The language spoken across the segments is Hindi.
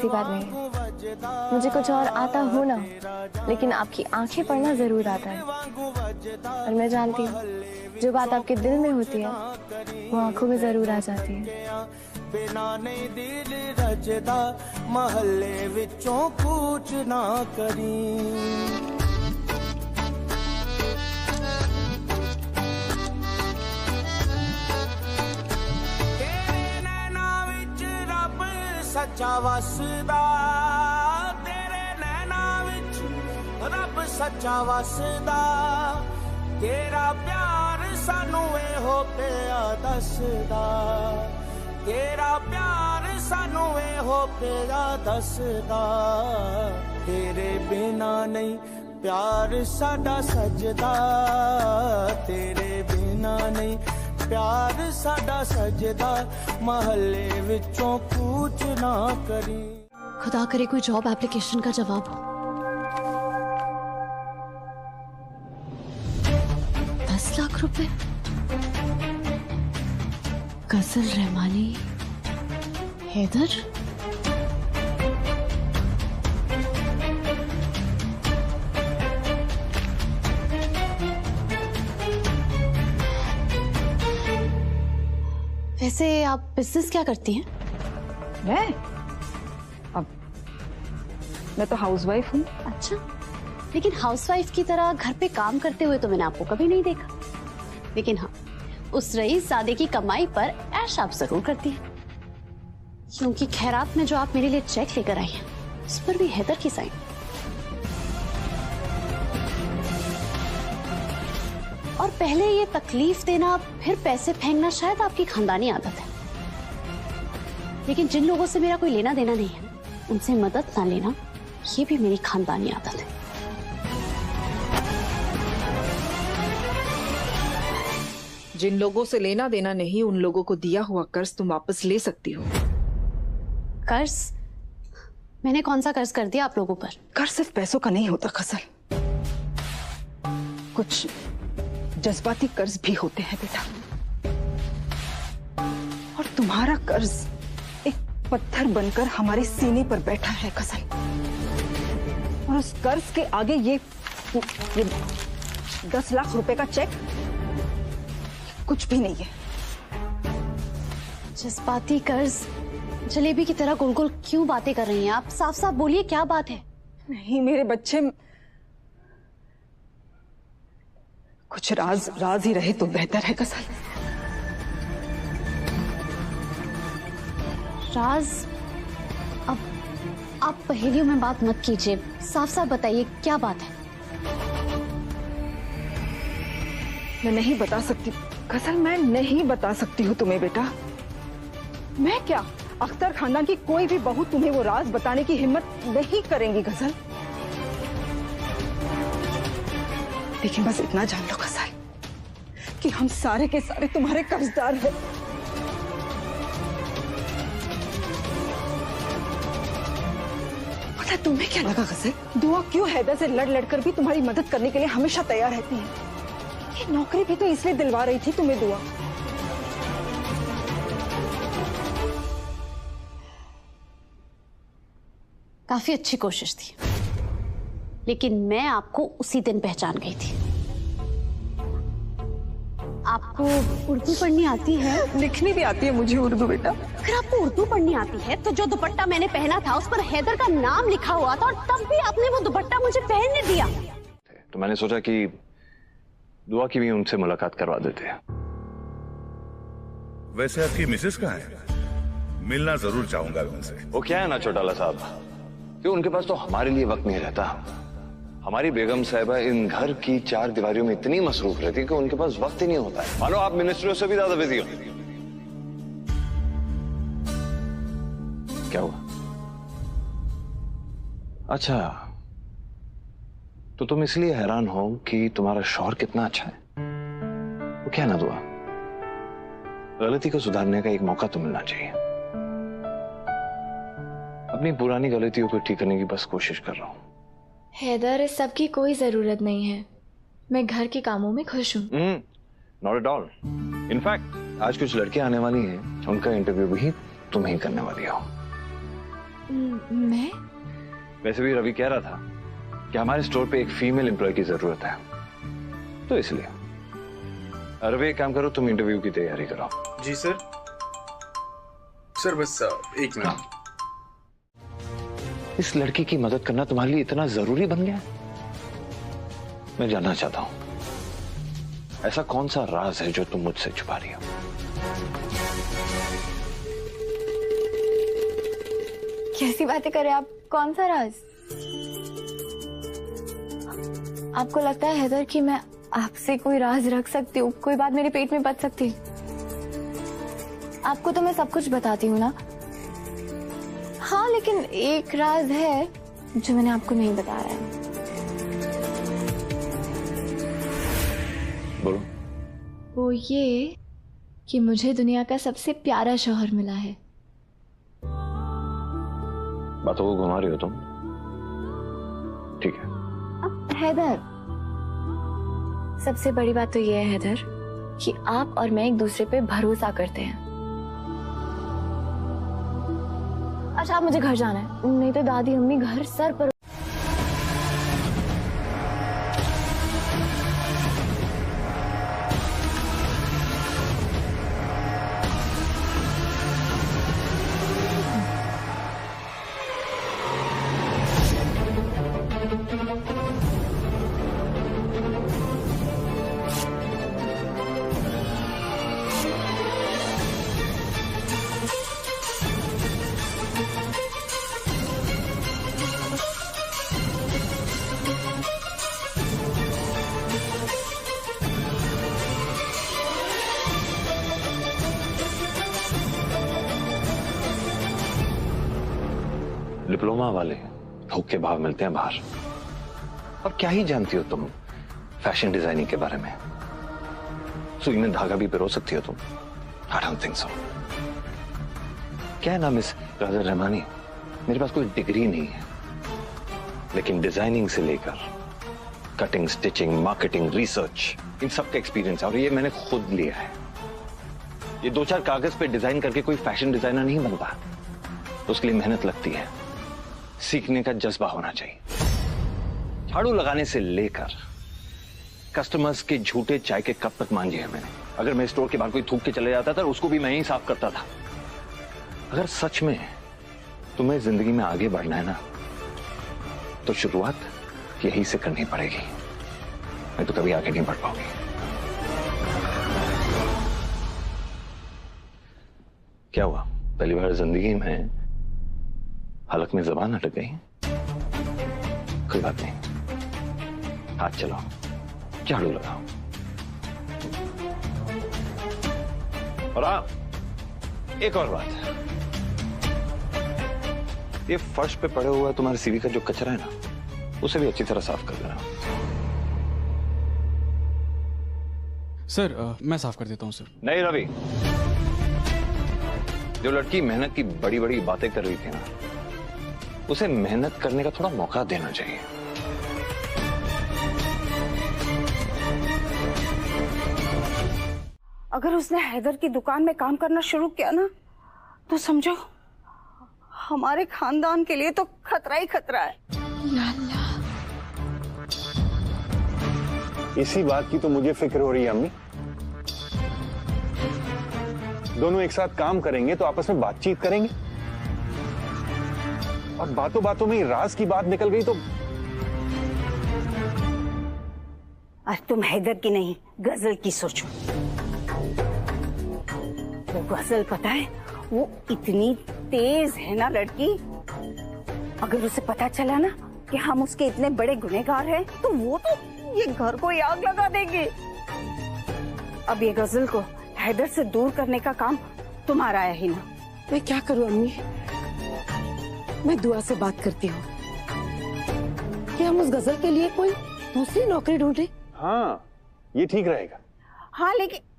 ऐसी बात नहीं है। मुझे कुछ और आता हो ना, लेकिन आपकी आंखें पढ़ना जरूर आता है। और मैं जानती हूँ जो बात आपके दिल में होती है वो आंखों में जरूर आ जाती है। बिना नहीं दिल रजदा, महल्ले विचों कूच ना करी। सच्चा वसदा तेरे नैना विच, रब सच्चा वसदा, तेरा प्यार सानू एहो पिया दसदा, तेरा प्यार सानू एहो पिया दसदा, तेरे बिना नहीं प्यार साडा सजदा, तेरे बिना नहीं प्यार साडा सजदा, महल्ले विचों कूच ना करी। खुदा करे कोई जॉब एप्लीकेशन का जवाब हो। 10 लाख रुपए, गजल रहमानी, हैदर। वैसे आप बिजनेस क्या करती हैं? मैं तो हाउसवाइफ हूँ। अच्छा, लेकिन हाउसवाइफ की तरह घर पे काम करते हुए तो मैंने आपको कभी नहीं देखा। लेकिन हाँ, उस रईसजादे की कमाई पर ऐश आप जरूर करती हैं, क्योंकि खैरात में जो आप मेरे लिए चेक लेकर आई हैं उस पर भी हैदर की साइन। और पहले ये तकलीफ देना फिर पैसे फेंकना शायद आपकी खानदानी आदत है, लेकिन जिन लोगों से मेरा कोई लेना देना नहीं है उनसे मदद ना लेना ये भी मेरी खानदानी आदत है। जिन लोगों से लेना देना नहीं उन लोगों को दिया हुआ कर्ज तुम वापस ले सकती हो। कर्ज? मैंने कौन सा कर्ज कर दिया आप लोगों पर? कर्ज सिर्फ पैसों का नहीं होता गजल, कुछ जज्बाती कर्ज भी होते हैं बेटा। और तुम्हारा कर्ज एक पत्थर बनकर हमारे सीने पर बैठा है गजल, और उस कर्ज के आगे ये 10 लाख रुपए का चेक कुछ भी नहीं है। जज्बाती कर्ज? जलेबी की तरह गोल गोल क्यों बातें कर रही हैं आप? साफ साफ बोलिए क्या बात है। नहीं मेरे बच्चे, कुछ राज ही रहे तो बेहतर है गजल। राज? अब आप पहेलियों में बात मत कीजिए, साफ साफ बताइए क्या बात है। मैं नहीं बता सकती गजल, मैं नहीं बता सकती हूँ तुम्हें बेटा। मैं क्या, अख्तर खानदान की कोई भी बहू तुम्हें वो राज बताने की हिम्मत नहीं करेंगी गजल। लेकिन बस इतना जान लो गजल कि हम सारे के सारे तुम्हारे कर्जदार हैं। पता तुम्हें क्या लगा गजल, दुआ क्यों हैदर से लड़ लड़कर भी तुम्हारी मदद करने के लिए हमेशा तैयार रहती है। ये नौकरी भी तो इसलिए दिलवा रही थी तुम्हें दुआ। काफी अच्छी कोशिश थी, लेकिन मैं आपको उसी दिन पहचान गई थी। आपको उर्दू पढ़नी आती है? लिखनी भी आती है मुझे उर्दू बेटा। अगर आपको उर्दू पढ़नी आती है तो जो दुपट्टा मैंने पहना था उस पर हैदर का नाम लिखा हुआ था, और तब भी आपने वो दुपट्टा मुझे पहनने दिया। तो मैंने सोचा कि दुआ की भी उनसे मुलाकात करवा देते हैं। वैसे आपकी मिसेस कहाँ है? मिलना जरूर चाहूंगा उनसे। वो क्या है ना चौटाला साहब, कि उनके पास तो हमारे लिए वक्त नहीं रहता। हमारी बेगम साहिबा इन घर की 4 दीवारियों में इतनी मसरूफ रहती है कि उनके पास वक्त ही नहीं होता है। मानो आप मिनिस्ट्रियों से भी ज्यादा बिजी हो। क्या हुआ? अच्छा, तो तुम इसलिए हैरान हो कि तुम्हारा शौहर कितना अच्छा है? वो क्या ना दुआ, गलती को सुधारने का एक मौका तो मिलना चाहिए। अपनी पुरानी गलतियों को ठीक करने की बस कोशिश कर रहा हूं। हैदर, इस सब की कोई जरूरत नहीं है। मैं घर के कामों में खुश हूँ। Not at all. इनफैक्ट आज कुछ लड़के आने वाली हैं, उनका इंटरव्यू भी तुम ही करने वाली हो। मैं? वैसे भी रवि कह रहा था कि हमारे स्टोर पे एक फीमेल एम्प्लॉय की जरूरत है, तो इसलिए। रवि एक काम करो, तुम इंटरव्यू की तैयारी कराओ। जी सर। सर बस एक मिनट। इस लड़की की मदद करना तुम्हारे लिए इतना जरूरी बन गया? मैं जानना चाहता हूं, ऐसा कौन सा राज है जो तुम मुझसे छुपा रही हो? कैसी बातें कर रहे हैं आप? कौन सा राज? आपको लगता है हैदर कि मैं आपसे कोई राज रख सकती हूँ? कोई बात मेरे पेट में बच सकती है? आपको तो मैं सब कुछ बताती हूँ ना। हाँ, लेकिन एक राज है जो मैंने आपको नहीं बताया है। बोलो। वो ये कि मुझे दुनिया का सबसे प्यारा शौहर मिला है। बातों को घुमा रही हो तुम? ठीक है। हैदर, सबसे बड़ी बात तो ये है हैदर कि आप और मैं एक दूसरे पे भरोसा करते हैं। अच्छा, आप मुझे घर जाना है, नहीं तो दादी अम्मी घर सर पर। डिप्लोमा वाले थोक के भाव मिलते हैं बाहर। और क्या ही जानती हो तुम फैशन डिजाइनिंग के बारे में? सुई में धागा भी पिरो सकती हो तुम? I don't think so। क्या है ना मिस गाजर रहमानी, मेरे पास कोई डिग्री नहीं है, लेकिन डिजाइनिंग से लेकर कटिंग, स्टिचिंग, मार्केटिंग, रिसर्च, इन सब का एक्सपीरियंस है, और ये मैंने खुद लिया है। ये 2-4 कागज पे डिजाइन करके कोई फैशन डिजाइनर नहीं बनता, उसके लिए मेहनत लगती है, सीखने का जज्बा होना चाहिए। झाड़ू लगाने से लेकर कस्टमर्स के झूठे चाय के कप तक मांझे हैं मैंने। अगर मैं स्टोर के बाहर कोई थूक के चले जाता था, उसको भी मैं ही साफ करता था। अगर सच में तुम्हें जिंदगी में आगे बढ़ना है ना, तो शुरुआत यही से करनी पड़ेगी, नहीं तो कभी आगे नहीं बढ़ पाओगी। क्या हुआ, पहली बार जिंदगी में हलक में जबान अटक गई? कोई बात नहीं, हाथ चलाओ, झाड़ू लगाओ। और एक और बात, ये फर्श पे पड़े हुआ तुम्हारे सीवी का जो कचरा है ना, उसे भी अच्छी तरह साफ कर देना। सर मैं साफ कर देता हूँ सर। नहीं रवि, जो लड़की मेहनत की बड़ी बड़ी बातें कर रही थी ना, उसे मेहनत करने का थोड़ा मौका देना चाहिए। अगर उसने हैदर की दुकान में काम करना शुरू किया ना, तो समझो हमारे खानदान के लिए तो खतरा ही खतरा है। इसी बात की तो मुझे फिक्र हो रही है अम्मी। दोनों एक साथ काम करेंगे तो आपस में बातचीत करेंगे, और बातों बातों में राज की बात निकल गई तो। आज तुम हैदर की नहीं, गजल की सोचो। वो गजल पता है, वो इतनी तेज है ना लड़की, अगर उसे पता चला ना कि हम उसके इतने बड़े गुनहगार हैं, तो वो तो ये घर को आग लगा देगी। अब ये गजल को हैदर से दूर करने का काम तुम्हारा है ही ना। मैं क्या करूं अम्मी, मैं दुआ से बात करती हूँ कि हम उस गजल के लिए कोई दूसरी नौकरी ढूंढे। हाँ, ये ठीक रहेगा। हाँ लेकिन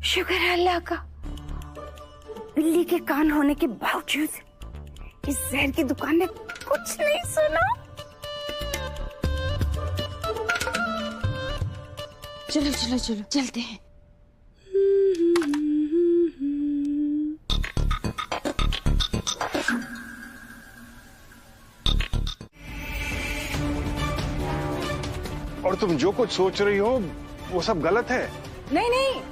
शुक्र है अल्लाह का, बिल्ली के कान होने के बावजूद इस जहर की दुकान ने कुछ नहीं सुना। चलो चलो चलो चलते हैं। और तुम जो कुछ सोच रही हो वो सब गलत है। नहीं नहीं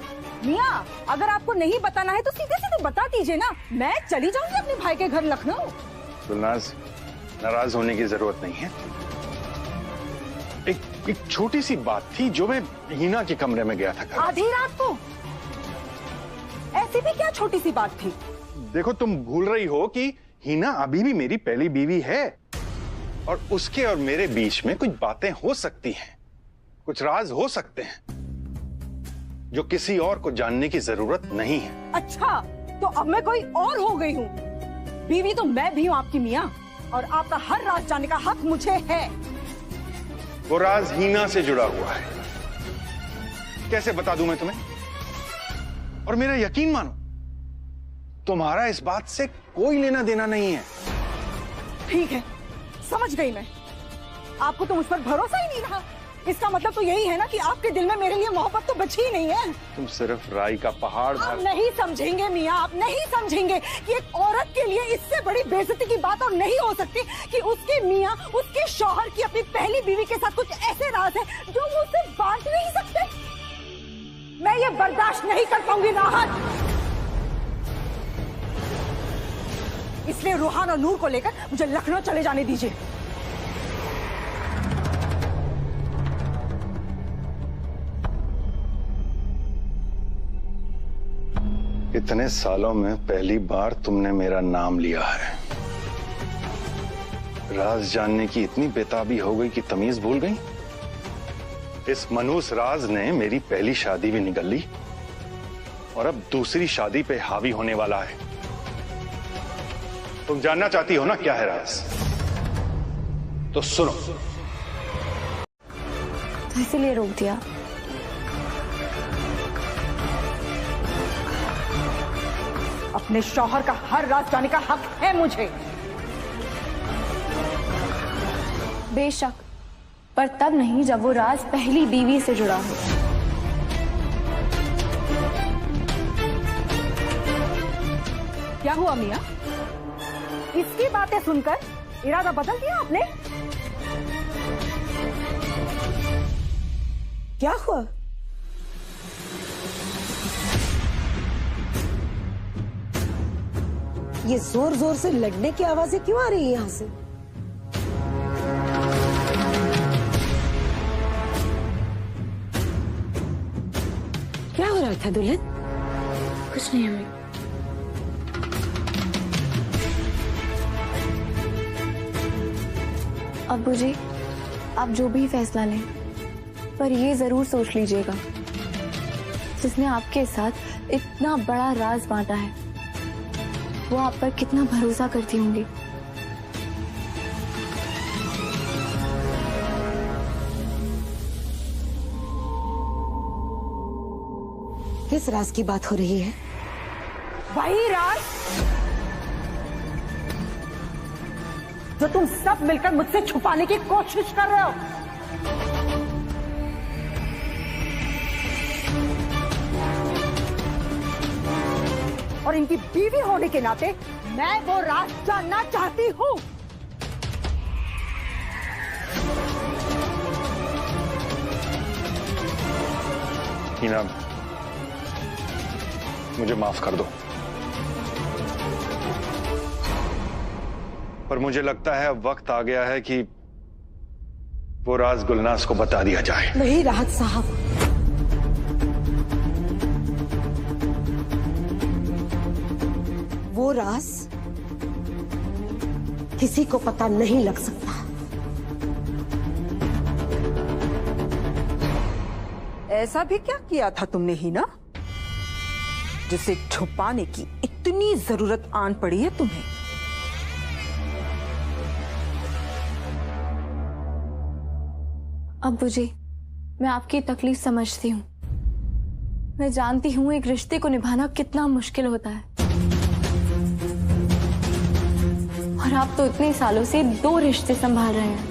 मियाँ, अगर आपको नहीं बताना है तो सीधे सीधे बता दीजिए ना, मैं चली जाऊंगी अपने भाई के घर लखनऊ। गुलनाज, नाराज होने की जरूरत नहीं है। एक छोटी सी बात थी जो मैं हीना के कमरे में गया था। आधी रात को? ऐसी भी क्या छोटी सी बात थी? देखो, तुम भूल रही हो कि हीना अभी भी मेरी पहली बीवी है और उसके और मेरे बीच में कुछ बातें हो सकती हैं, कुछ राज हो सकते हैं जो किसी और को जानने की जरूरत नहीं है। अच्छा, तो अब मैं कोई और हो गई हूँ? बीवी तो मैं भी हूँ आपकी मियाँ, और आपका हर राज जानने का हक मुझे है। वो राज हीना से जुड़ा हुआ है, कैसे बता दूं मैं तुम्हें? और मेरा यकीन मानो, तुम्हारा इस बात से कोई लेना देना नहीं है। ठीक है, समझ गई मैं। आपको तो मुझ पर भरोसा ही नहीं रहा। इसका मतलब तो यही है ना कि आपके दिल में मेरे लिए मोहब्बत तो बची ही नहीं है। तुम सिर्फ राई का पहाड़ आप नहीं समझेंगे मियाँ, आप नहीं समझेंगे कि एक औरत के लिए इससे बड़ी बेइज्जती की बात और नहीं हो सकती कि उसके मियाँ, उसके शौहर की अपनी पहली बीवी के साथ कुछ ऐसे राज है जो वो उससे बांट नहीं सकते। मैं ये बर्दाश्त नहीं कर पाऊंगी राहत। इसलिए रूहान और नूर को लेकर मुझे लखनऊ चले जाने दीजिए। इतने सालों में पहली बार तुमने मेरा नाम लिया है। राज जानने की इतनी बेताबी हो गई कि तमीज भूल गई। इस मनूस राज ने मेरी पहली शादी भी निगल ली और अब दूसरी शादी पे हावी होने वाला है। तुम जानना चाहती हो ना क्या है राज? तो सुनो। तो इसीलिए रोक दिया। अपने शौहर का हर राज जानने का हक है मुझे। बेशक, पर तब नहीं जब वो राज पहली बीवी से जुड़ा हो। क्या हुआ मियाँ? इसकी बातें सुनकर इरादा बदल दिया आपने? क्या हुआ? ये जोर जोर से लड़ने की आवाजें क्यों आ रही है यहाँ से? क्या हो रहा था दुल्हन? कुछ नहीं हुई। अब्बू जी, आप जो भी फैसला लें, पर ये जरूर सोच लीजिएगा, जिसने आपके साथ इतना बड़ा राज बांटा है वो आप पर कितना भरोसा करती होंगी। किस राज की बात हो रही है? वही राज जो तुम सब मिलकर मुझसे छुपाने की कोशिश कर रहे हो। और इनकी बीवी होने के नाते मैं वो राज जानना चाहती हूँ। हीना, मुझे माफ कर दो, पर मुझे लगता है अब वक्त आ गया है कि वो राज गुलनाज को बता दिया जाए। नहीं राहत साहब, वो राज किसी को पता नहीं लग सकता। ऐसा भी क्या किया था तुमने हीना, जिसे छुपाने की इतनी जरूरत आन पड़ी है तुम्हें? अब्बू जी, मैं आपकी तकलीफ समझती हूँ, मैं जानती हूँ एक रिश्ते को निभाना कितना मुश्किल होता है, और आप तो इतने सालों से 2 रिश्ते संभाल रहे हैं।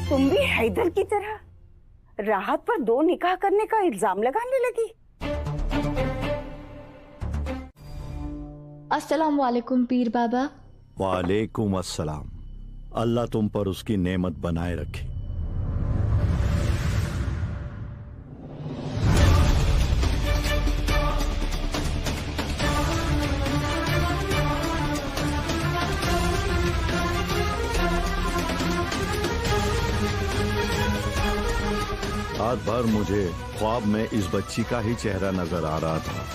तुम भी हैदर की तरह राहत पर 2 निकाह करने का इल्जाम लगाने लगी। अस्सलाम वालेकुम पीर बाबा। वालेकुम अस्सलाम। अल्लाह तुम पर उसकी नेमत बनाए रखे। रात भर मुझे ख्वाब में इस बच्ची का ही चेहरा नजर आ रहा था।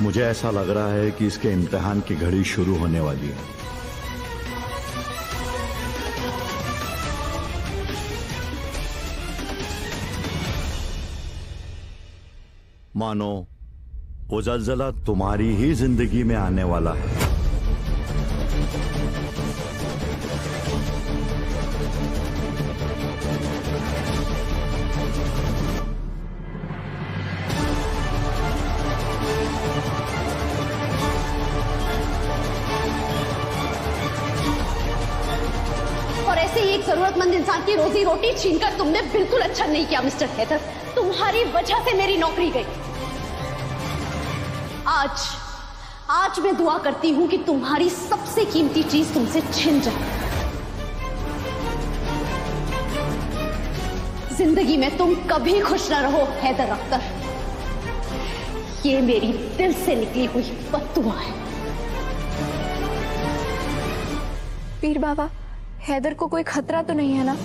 मुझे ऐसा लग रहा है कि इसके इम्तिहान की घड़ी शुरू होने वाली है। मानो वो ज़लज़ला तुम्हारी ही जिंदगी में आने वाला है। और ऐसे ही एक जरूरतमंद इंसान की रोजी रोटी छीनकर तुमने बिल्कुल अच्छा नहीं किया मिस्टर हैदर। तुम्हारी वजह से मेरी नौकरी गई। आज मैं दुआ करती हूं कि तुम्हारी सबसे कीमती चीज तुमसे छिन जाए। जिंदगी में तुम कभी खुश न रहो हैदर अख्तर। ये मेरी दिल से निकली हुई बद्दुआ है। पीर बाबा, हैदर को कोई खतरा तो नहीं है ना?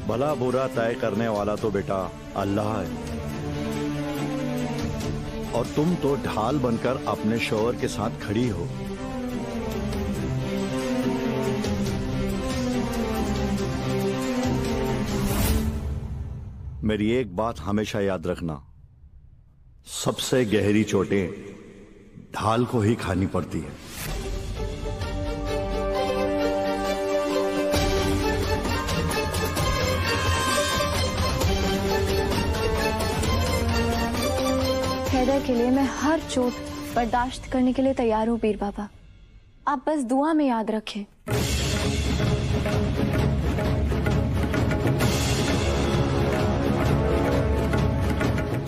भला बुरा तय करने वाला तो बेटा अल्लाह है, और तुम तो ढाल बनकर अपने शौहर के साथ खड़ी हो। मेरी एक बात हमेशा याद रखना, सबसे गहरी चोटें ढाल को ही खानी पड़ती है। हैदर के लिए मैं हर चोट बर्दाश्त करने के लिए तैयार हूँ पीर बाबा। आप बस दुआ में याद रखें।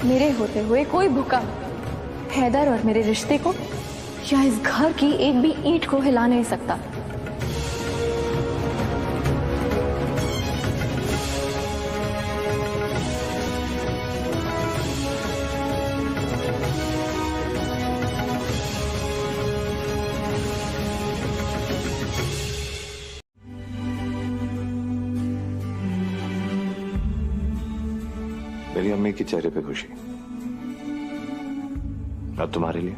मेरे होते हुए कोई भूकंप हैदर और मेरे रिश्ते को या इस घर की एक भी ईंट को हिला नहीं सकता। मेरी अम्मी के चेहरे पे खुशी, अब तुम्हारे लिए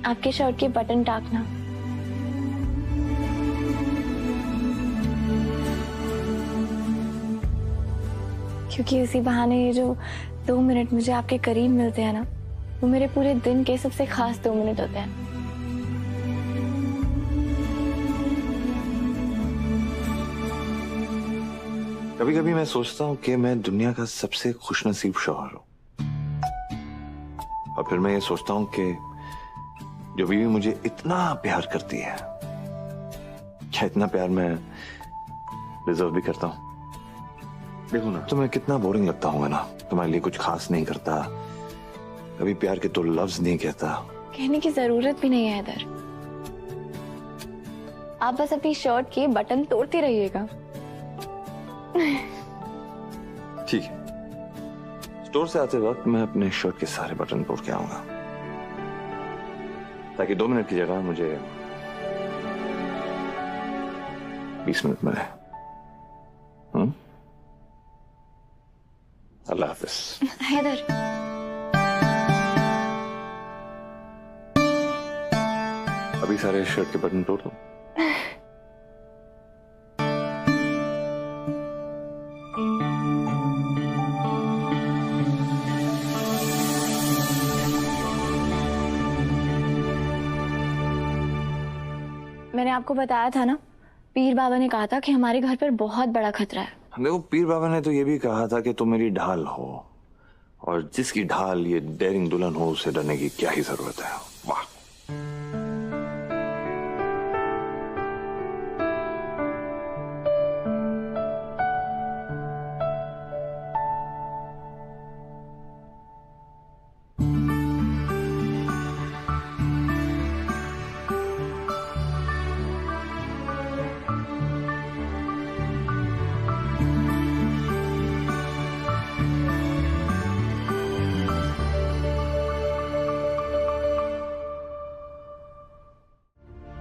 आपके शर्ट के बटन टाकना। क्योंकि इसी बहाने ये जो 2 मिनट मुझे आपके करीब मिलते हैं ना, वो मेरे पूरे दिन के सबसे खास 2 मिनट होते हैं। कभी कभी मैं सोचता हूँ कि मैं दुनिया का सबसे खुशनसीब शौहर हूँ, और फिर मैं ये सोचता हूँ कि जो बीवी मुझे इतना प्यार करती है, क्या इतना प्यार मैं डिजर्व भी करता हूँ। देखो ना, तुम्हें कितना बोरिंग लगता होगा ना, तुम्हारे लिए कुछ खास नहीं करता, कभी प्यार के तो लफ्ज नहीं कहता। कहने की जरूरत भी नहीं है हैदर, आप बस अपनी शर्ट के बटन तोड़ते रहिएगा। ठीक है, स्टोर से आते वक्त मैं अपने शर्ट के सारे बटन तोड़ के आऊंगा, ताकि 2 मिनट की जगह मुझे 20 मिनट मिले। अल्लाह हाफिज। हैदर, अभी सारे शर्ट के बटन तोड़ दो। आपको बताया था ना, पीर बाबा ने कहा था कि हमारे घर पर बहुत बड़ा खतरा है। देखो, पीर बाबा ने तो ये भी कहा था कि तुम मेरी ढाल हो, और जिसकी ढाल ये डेयरिंग दुल्हन हो उसे डरने की क्या ही जरूरत है। वाह।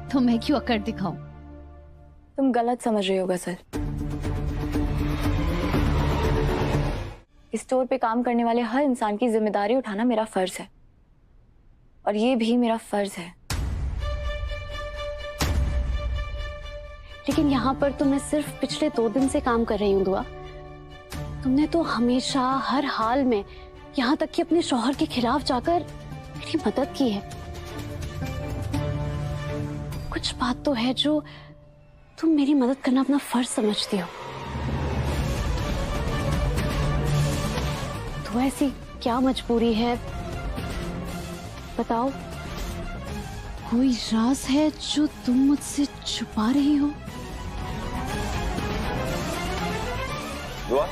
तो मैं क्यों अकड़ दिखाऊं? तुम गलत समझ रही हो गजल। इस स्टोर पे काम करने वाले हर इंसान की जिम्मेदारी उठाना मेरा फर्ज है, और ये भी मेरा फर्ज है। लेकिन यहाँ पर तो मैं सिर्फ पिछले 2 दिन से काम कर रही हूँ दुआ। तुमने तो हमेशा हर हाल में, यहाँ तक कि अपने शौहर के खिलाफ जाकर मेरी मदद की है। कुछ बात तो है जो तुम मेरी मदद करना अपना फर्ज समझती हो। तो ऐसी क्या मजबूरी है बताओ? कोई राज है जो तुम मुझसे छुपा रही हो? दुआ?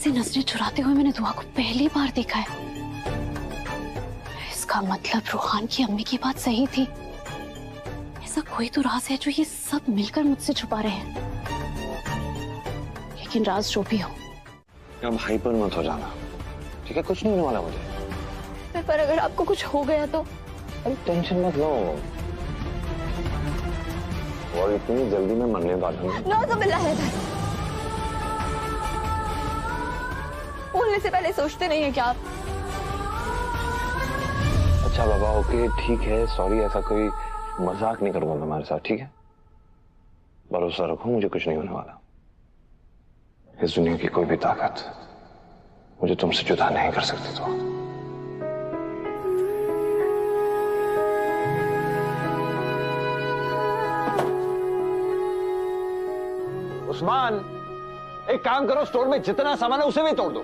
नजरें चुराते हुए मैंने दुआ को पहली बार देखा है। इसका मतलब रूहान की अम्मी की बात सही थी। ऐसा कोई तो राज है जो ये सब मिलकर मुझसे छुपा रहे हैं। लेकिन राज जो भी हो, अब हाइपर मत हो जाना, ठीक है? कुछ नहीं होने वाला मुझे। पर अगर आपको कुछ हो गया तो? अरे टेंशन मत लो, और इतनी जल्दी मैं मरने वाला हूँ। नौजुबिल्लाह है, बोलने से पहले सोचते नहीं है क्या आप? अच्छा बाबा, ओके ठीक है, सॉरी, ऐसा कोई मजाक नहीं करूंगा तुम्हारे साथ, ठीक है? भरोसा रखो, मुझे कुछ नहीं होने वाला। इस दुनिया की कोई भी ताकत मुझे तुमसे जुदा नहीं कर सकती। तो उस्मान, एक काम करो, स्टोर में जितना सामान है उसे भी तोड़ दो।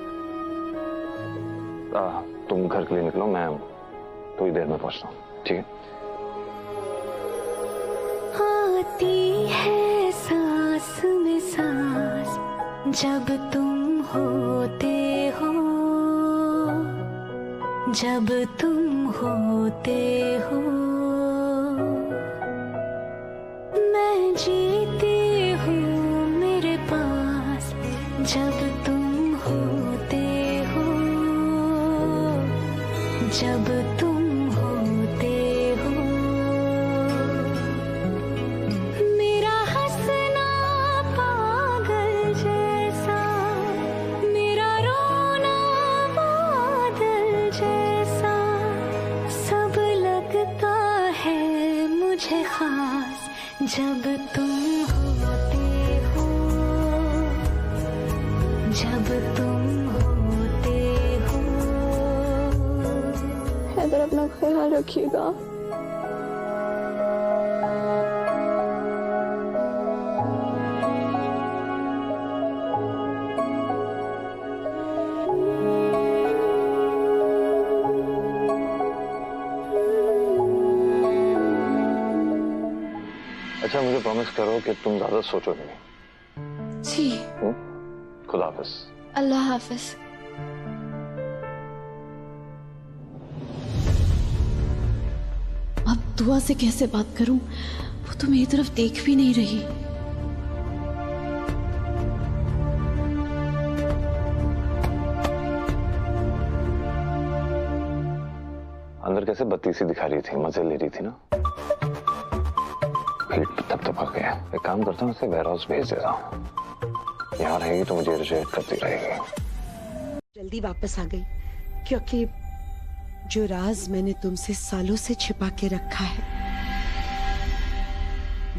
तुम घर के लिए निकलो, मैं थोड़ी देर में पहुंचता हूँ, ठीक है? आती है सांस में सांस जब तुम होते हो, जब तुम होते हो। मैं जीती हूँ मेरे पास जब तुम होते हो, जब तुम होते हो। मेरा हंसना पागल जैसा, मेरा रोना बादल जैसा, सब लगता है मुझे खास जब तुम होते हो, जब तुम होते हो। हैदर, अपना ख्याल रखिएगा। अच्छा, मुझे प्रॉमिस करो कि तुम ज्यादा सोचोगे नहीं। जी। खुदा हाफिज। अल्लाह हाफिज। अब दुआ से कैसे बात करूं? वो तो मेरी तरफ देख भी नहीं रही। अंदर कैसे बत्ती सी दिखा रही थी, मजे ले रही थी ना। पेट थपथपा गया। एक काम करता हूँ, उसे वेयर हाउस भेज देता हूँ। यहाँ रहेगी तो मुझे रिजेक्ट करती रहेगी। जल्दी वापस आ गई क्योंकि जो राज मैंने तुमसे सालों से छिपा के रखा है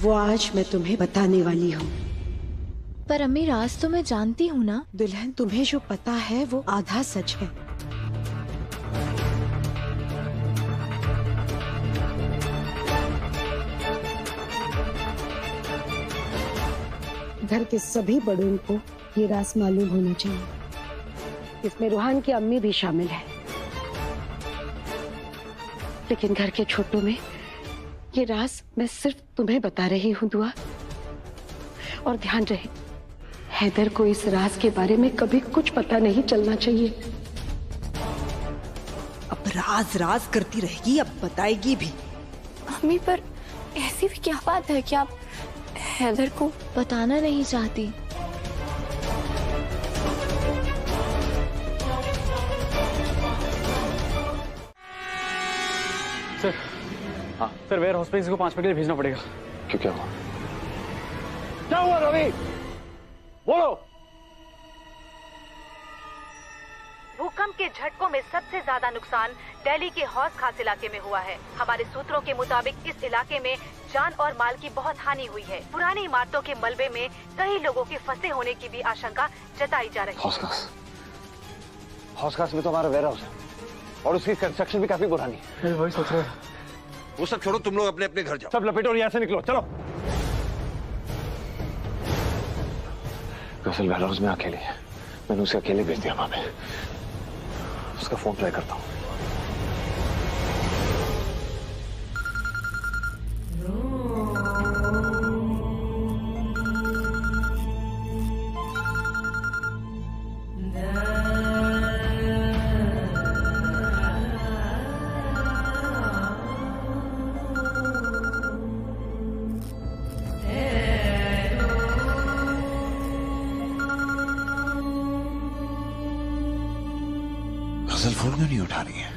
वो आज मैं तुम्हें बताने वाली हूँ। पर अम्मी राज तो मैं जानती हूँ ना। दुल्हन, तुम्हें जो पता है वो आधा सच है। घर के सभी बड़ों को ये राज मालूम होना चाहिए। इसमें रूहान की अम्मी भी शामिल है। लेकिन घर के छोटों में ये राज मैं सिर्फ तुम्हें बता रही हूँ दुआ। और ध्यान रहे, हैदर को इस राज के बारे में कभी कुछ पता नहीं चलना चाहिए। अब राज राज करती रहेगी, अब बताएगी भी। अम्मी, पर ऐसी भी क्या बात है कि आप हैदर को बताना नहीं चाहती? सर, हाँ सर, वेयर हाउस पे इसको 5 मिनट के लिए भेजना पड़ेगा। क्यों, क्या हुआ? क्या हुआ रवि? बोलो। भूकंप के झटकों में सबसे ज्यादा नुकसान दिल्ली के हौस खास इलाके में हुआ है। हमारे सूत्रों के मुताबिक इस इलाके में जान और माल की बहुत हानि हुई है। पुरानी इमारतों के मलबे में कई लोगों के फंसे होने की भी आशंका जताई जा रही है। हौस खास में तो हमारा वेयर हाउस है और उसकी कंस्ट्रक्शन भी काफी पुरानी है। वही सोच रहे हैं। वो सब छोड़ो, तुम लोग अपने अपने घर जाओ। सब लपेटो और यहाँ से निकलो, चलो। गजल वेयर हाउस में अकेली है। मैंने उसे अकेले भेज दिया वहां पे। उसका फोन ट्राई करता हूँ। गजल फोन क्यों नहीं उठा रही है?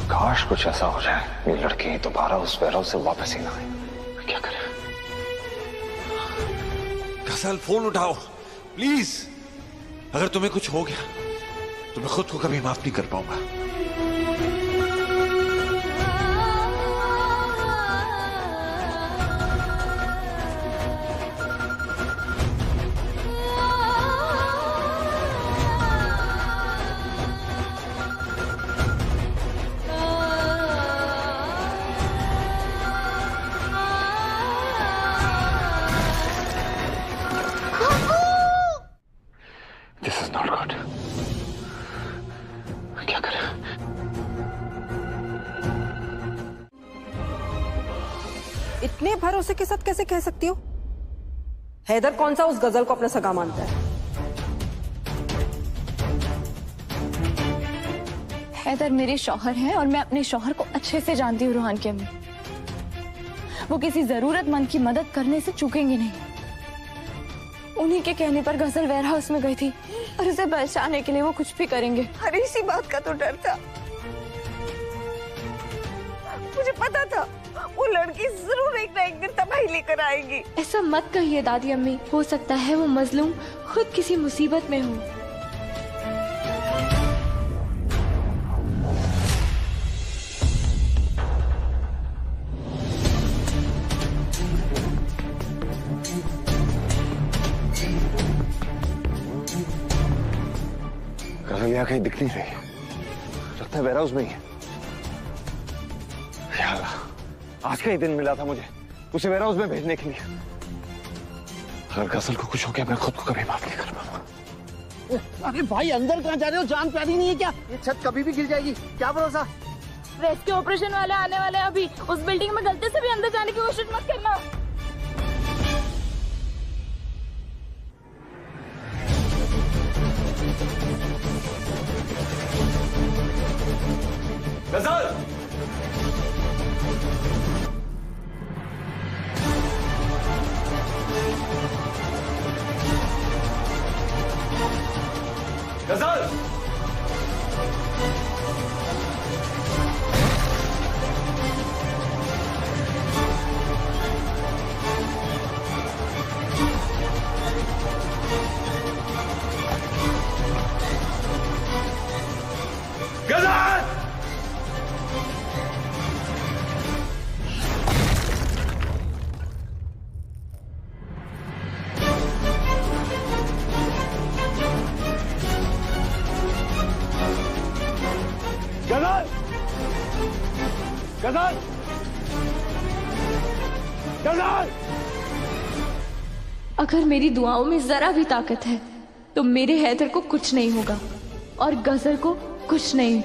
काश कुछ ऐसा हो जाए, ये लड़की दोबारा उस वेयर हाउस से वापस ही ना आए। क्या करें? गजल फोन उठाओ प्लीज। अगर तुम्हें कुछ हो गया तो मैं खुद को कभी माफ नहीं कर पाऊंगा। This is not good. क्या करें? इतने भरोसे के साथ कैसे कह सकती हो? हैदर कौन सा उस गजल को अपना सगा मानता है? हैदर मेरे शौहर हैं और मैं अपने शौहर को अच्छे से जानती हूँ रूहान की अम्मी। वो किसी जरूरतमंद की मदद करने से चूकेंगे नहीं। उन्हीं के कहने पर गजल वेयर हाउस में गई थी और उसे बचाने के लिए वो कुछ भी करेंगे। अरे इसी बात का तो डर था। मुझे पता था वो लड़की जरूर एक ना एक दिन तबाही लेकर आएगी। ऐसा मत कहिए दादी अम्मी, हो सकता है वो मजलूम खुद किसी मुसीबत में हो। गजल यहाँ कहीं दिख नहीं रही, लगता है वेयर हाउस में ही है। या अल्लाह, आज का ही दिन मिला था मुझे उसे वेयर हाउस में भेजने के लिए। अगर गजल को कुछ हो गया मैं खुद को कभी माफ नहीं कर पाऊंगा। अरे भाई अंदर कहाँ जा रहे हो? जान प्यारी नहीं है क्या? ये छत कभी भी गिर जाएगी, क्या भरोसा। रेस्क्यू ऑपरेशन वाले आने वाले हैं अभी। उस बिल्डिंग में गलती से भी अंदर जाने की कोशिश मत करना। गजल! गजल! गजल! गजल! गजल! गजल! अगर मेरी दुआओं में जरा भी ताकत है तो मेरे हैदर को कुछ नहीं होगा और गजल को कुछ नहीं।